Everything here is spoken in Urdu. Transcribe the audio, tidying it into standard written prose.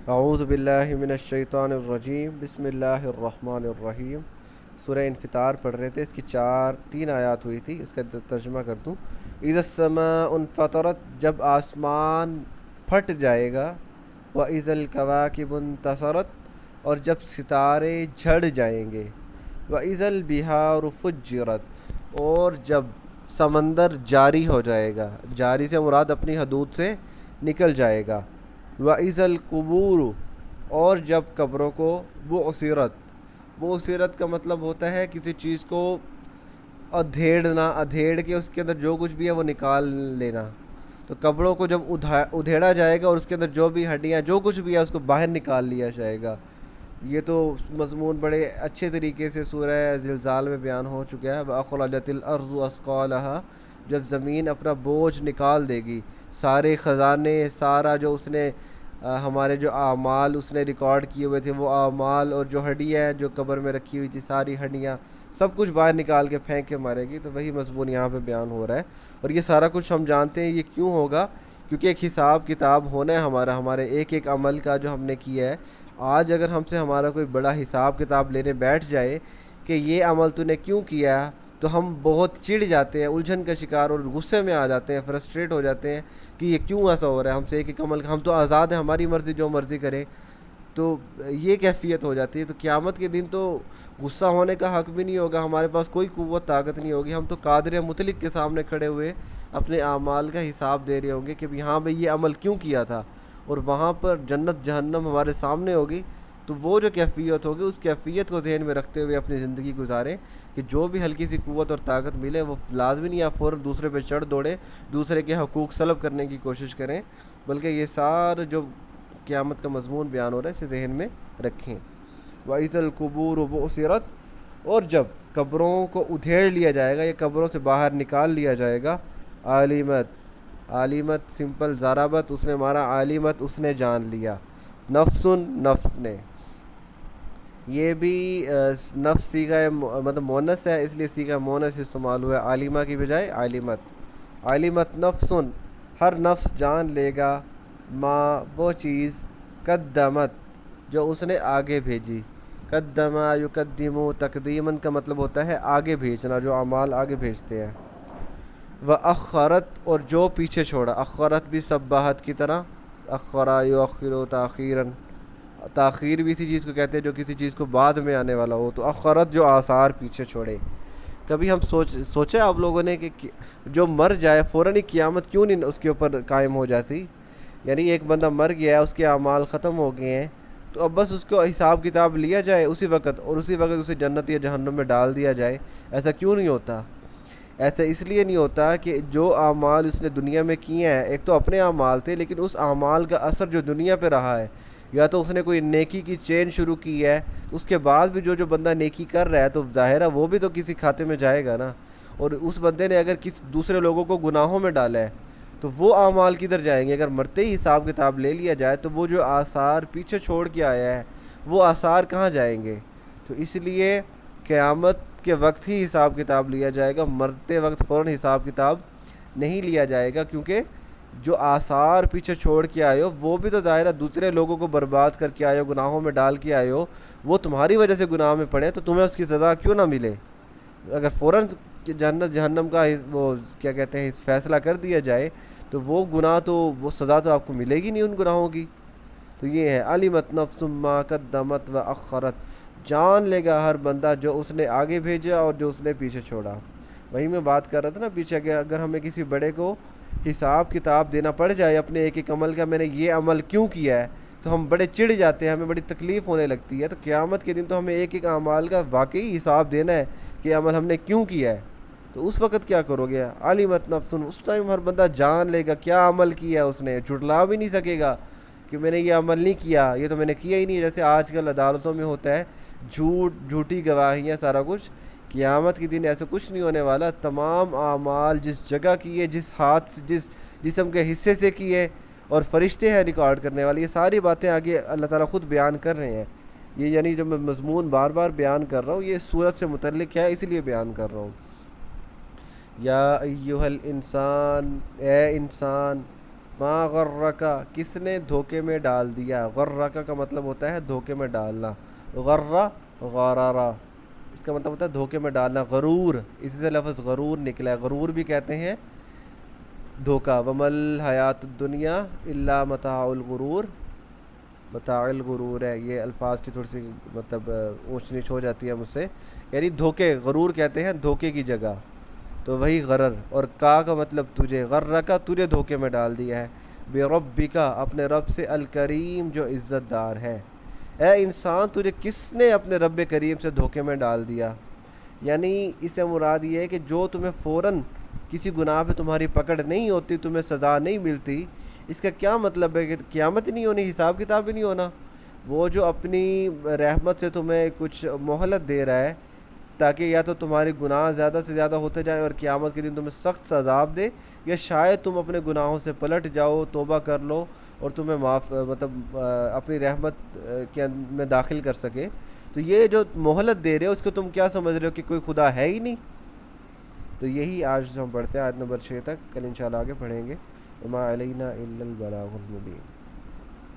اعوذ باللہ من الشیطان الرجیم، بسم اللہ الرحمن الرحیم۔ سورہ انفطار پڑھ رہے تھے، اس کی تین آیات ہوئی تھی، اس کا ترجمہ کر دوں۔ اذا السماء انفطرت، جب آسمان پھٹ جائے گا، واذا الکواکب انتصرت، اور جب ستارے جھڑ جائیں گے، واذا البحار فجرت، اور جب سمندر جاری ہو جائے گا، جاری سے مراد اپنی حدود سے نکل جائے گا، وَإِذَا الْقُبُورُ، اور جب قبروں کو بُعْثِرَت، بُعْثِرت کا مطلب ہوتا ہے کسی چیز کو ادھیڑنا، ادھیڑ کے اس کے اندر جو کچھ بھی ہے وہ نکال لینا۔ تو قبروں کو جب ادھیڑا جائے گا اور اس کے اندر جو بھی ہڈیاں جو کچھ بھی ہے اس کو باہر نکال لیا جائے گا۔ یہ تو مضمون بڑے اچھے طریقے سے سورہ زلزال میں بیان ہو چکا ہے۔ وَأَخْرَجَتِ الْأَرْضُ أَثْقَالَهَا، جب زمین اپنا بوجھ نکال دے گی، سارے خزانے، سارا جو اس نے ہمارے جو اعمال اس نے ریکارڈ کیے ہوئے تھے، وہ اعمال اور جو ہڈیاں جو قبر میں رکھی ہوئی تھی، ساری ہڈیاں سب کچھ باہر نکال کے پھینک کے مارے گی۔ تو وہی مضمون یہاں پہ بیان ہو رہا ہے، اور یہ سارا کچھ ہم جانتے ہیں یہ کیوں ہوگا، کیونکہ ایک حساب کتاب ہونا ہے ہمارا، ہمارے ایک ایک عمل کا جو ہم نے کیا ہے۔ آج اگر ہم سے ہمارا کوئی بڑا حساب کتاب لینے بیٹھ جائے کہ یہ عمل تو نے کیوں کیا، تو ہم بہت چڑ جاتے ہیں، الجھن کا شکار اور غصے میں آ جاتے ہیں، فرسٹریٹ ہو جاتے ہیں کہ یہ کیوں ایسا ہو رہا ہے ہم سے، ایک ایک عمل ہم تو آزاد ہیں، ہماری مرضی جو مرضی کریں۔ تو یہ کیفیت ہو جاتی ہے۔ تو قیامت کے دن تو غصہ ہونے کا حق بھی نہیں ہوگا، ہمارے پاس کوئی قوت طاقت نہیں ہوگی، ہم تو قادر مطلق کے سامنے کھڑے ہوئے اپنے اعمال کا حساب دے رہے ہوں گے کہ ہاں بھئی یہ عمل کیوں کیا تھا، اور وہاں پر جنت جہنم ہمارے سامنے ہوگی۔ تو وہ جو کیفیت ہوگی اس کیفیت کو ذہن میں رکھتے ہوئے اپنی زندگی گزاریں کہ جو بھی ہلکی سی قوت اور طاقت ملے وہ لازمی نہیں آپ فوراً دوسرے پہ چڑھ دوڑیں، دوسرے کے حقوق سلب کرنے کی کوشش کریں، بلکہ یہ سارا جو قیامت کا مضمون بیان ہو رہا ہے اسے ذہن میں رکھیں۔ وَإِذَا الْقُبُورُ بُعْثِرَتْ، اور جب قبروں کو ادھیڑ لیا جائے گا، یہ قبروں سے باہر نکال لیا جائے گا، عالمت، عالمت سمپل ضربت، اس نے مارا، عالمت اس نے جان لیا، نفس نفس نے، یہ بھی نفس صیغہ مطلب مونس ہے، اس لیے صیغہ مونس استعمال ہوا ہے عالمہ کی بجائے عالمت۔ عالمت نفس، ہر نفس جان لے گا، ما وہ چیز، قدمت جو اس نے آگے بھیجی۔ قدما یقدمو، تقدیماً کا مطلب ہوتا ہے آگے بھیجنا، جو اعمال آگے بھیجتے ہیں۔ وَأَخَّرَتْ، اور جو پیچھے چھوڑا، اخرت بھی سباحت کی طرح، اخرا یؤخر تاخیراً، تاخیر بھی اسی چیز کو کہتے ہیں جو کسی چیز کو بعد میں آنے والا ہو۔ تو اخرت جو آثار پیچھے چھوڑے۔ کبھی ہم سوچے آپ لوگوں نے کہ جو مر جائے فوراً ہی قیامت کیوں نہیں اس کے اوپر قائم ہو جاتی؟ یعنی ایک بندہ مر گیا ہے، اس کے اعمال ختم ہو گئے ہیں، تو اب بس اس کو حساب کتاب لیا جائے اسی وقت، اور اسی وقت اسے جنت یا جہنم میں ڈال دیا جائے؟ ایسا کیوں نہیں ہوتا؟ ایسا اس لیے نہیں ہوتا کہ جو اعمال اس نے دنیا میں کیے ہیں، ایک تو اپنے اعمال تھے، لیکن اس اعمال کا اثر جو دنیا پہ رہا ہے، یا تو اس نے کوئی نیکی کی چین شروع کی ہے، اس کے بعد بھی جو بندہ نیکی کر رہا ہے تو ظاہر ہے وہ بھی تو کسی کھاتے میں جائے گا نا۔ اور اس بندے نے اگر دوسرے لوگوں کو گناہوں میں ڈالا ہے تو وہ اعمال کدھر جائیں گے؟ اگر مرتے ہی حساب کتاب لے لیا جائے تو وہ جو آثار پیچھے چھوڑ کے آیا ہے وہ آثار کہاں جائیں گے؟ تو اس لیے قیامت کے وقت ہی حساب کتاب لیا جائے گا، مرتے وقت فوراً حساب کتاب نہیں لیا جائے گا، کیونکہ جو آثار پیچھے چھوڑ کے آئے ہو وہ بھی تو ظاہر ہے دوسرے لوگوں کو برباد کر کے آئے ہو، گناہوں میں ڈال کے آئے ہو، وہ تمہاری وجہ سے گناہ میں پڑے تو تمہیں اس کی سزا کیوں نہ ملے؟ اگر فوراً جنت جہنم کا وہ کیا کہتے ہیں فیصلہ کر دیا جائے تو وہ گناہ تو وہ سزا تو آپ کو ملے گی نہیں ان گناہوں کی۔ تو یہ ہے علمت نفس ما قدمت و اخرت، جان لے گا ہر بندہ جو اس نے آگے بھیجا اور جو اس نے پیچھے چھوڑا۔ وہی میں بات کر رہا تھا نا پیچھے، اگر ہمیں کسی بڑے کو حساب کتاب دینا پڑ جائے اپنے ایک ایک عمل کا، میں نے یہ عمل کیوں کیا ہے، تو ہم بڑے چڑ جاتے ہیں، ہمیں بڑی تکلیف ہونے لگتی ہے۔ تو قیامت کے دن تو ہمیں ایک ایک اعمال کا واقعی حساب دینا ہے کہ عمل ہم نے کیوں کیا ہے۔ تو اس وقت کیا کرو گے؟ عالمت نفس، اس ٹائم ہر بندہ جان لے گا کیا عمل کیا ہے اس نے، جھٹلا بھی نہیں سکے گا کہ میں نے یہ عمل نہیں کیا، یہ تو میں نے کیا ہی نہیں، جیسے آج کل عدالتوں میں ہوتا ہے جھوٹی گواہیاں سارا کچھ۔ قیامت کے دن ایسا کچھ نہیں ہونے والا، تمام اعمال جس جگہ کیے، جس ہاتھ سے، جس جسم کے حصے سے کیے، اور فرشتے ہیں ریکارڈ کرنے والے، یہ ساری باتیں آگے اللہ تعالیٰ خود بیان کر رہے ہیں۔ یہ یعنی جو میں مضمون بار بار بیان کر رہا ہوں یہ اس صورت سے متعلق ہے، اس لیے بیان کر رہا ہوں۔ یا ایہا الانسان، اے انسان، ما غرکا کس نے دھوکے میں ڈال دیا. غرکا کا مطلب ہوتا ہے دھوکے میں ڈالنا. غرہ غرارا اس کا مطلب ہوتا ہے دھوکے میں ڈالنا. غرور اسی سے لفظ غرور نکلا ہے. غرور بھی کہتے ہیں دھوکا. ومل حیات الدنیا الا متاع الغرور. متاع الغرور ہے. یہ الفاظ کی تھوڑی سی مطلب اونچ نیچ ہو جاتی ہے مجھ سے. یعنی دھوکے غرور کہتے ہیں دھوکے کی جگہ. تو وہی غرر. اور کا مطلب تجھے. غرہ کا تجھے دھوکے میں ڈال دیا ہے. بے ربکا اپنے رب سے. الکریم جو عزت دار ہے. اے انسان تجھے کس نے اپنے رب کریم سے دھوکے میں ڈال دیا. یعنی اس سے مراد یہ ہے کہ جو تمہیں فوراً کسی گناہ پہ تمہاری پکڑ نہیں ہوتی, تمہیں سزا نہیں ملتی, اس کا کیا مطلب ہے کہ قیامت نہیں ہونی, حساب کتاب بھی نہیں ہونا. وہ جو اپنی رحمت سے تمہیں کچھ مہلت دے رہا ہے تاکہ یا تو تمہارے گناہ زیادہ سے زیادہ ہوتے جائیں اور قیامت کے دن تمہیں سخت عذاب دے, یا شاید تم اپنے گناہوں سے پلٹ جاؤ, توبہ کر لو اور تمہیں معاف مطلب اپنی رحمت کے میں داخل کر سکے. تو یہ جو مہلت دے رہے ہو اس کو تم کیا سمجھ رہے ہو کہ کوئی خدا ہے ہی نہیں. تو یہی آج ہم پڑھتے ہیں آیت نمبر 6 تک. کل انشاءاللہ آگے پڑھیں گے. وما علینا الا البلاغ المبین.